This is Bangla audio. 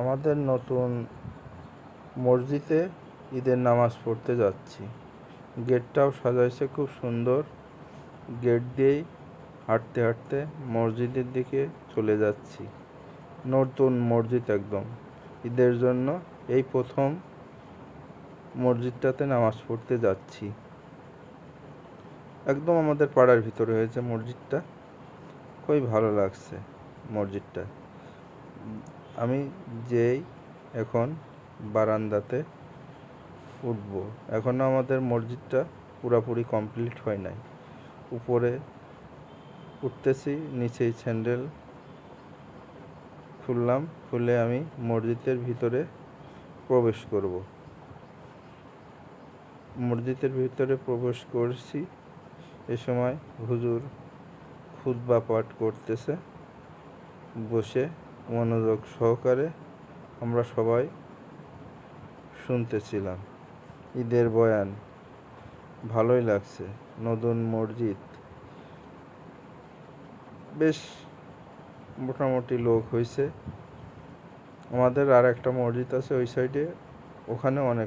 আমাদের নতুন মসজিদে ঈদের নামাজ পড়তে যাচ্ছি। গেটটাও সাজাইছে খুব সুন্দর। গেট দিয়েই হাঁটতে হাঁটতে মসজিদের দিকে চলে যাচ্ছি। নতুন মসজিদ একদম। ঈদের জন্য এই প্রথম মসজিদটাতে নামাজ পড়তে যাচ্ছি। একদম আমাদের পাড়ার ভিতরে হয়েছে মসজিদটা। খুবই ভালো লাগছে মসজিদটা। আমি যেই এখন বারান্দাতে উঠব। এখনও আমাদের মসজিদটা পুরোপুরি কমপ্লিট হয় নাই। উপরে উঠতেছি, নিচেই স্যান্ডেল খুললাম, খুলে আমি মসজিদের ভিতরে প্রবেশ করব। মসজিদের ভিতরে প্রবেশ করছি, এ সময় হুজুর খুতবা পাঠ করতেছে। বসে মনোযোগ সহকারে আমরা সবাই শুনতেছিলাম ঈদের বয়ান। ভালোই লাগছে। নতুন মসজিদ, বেশ মোটামুটি লোক হয়েছে। আমাদের আর একটা মসজিদ আছে ওই সাইডে, ওখানে অনেক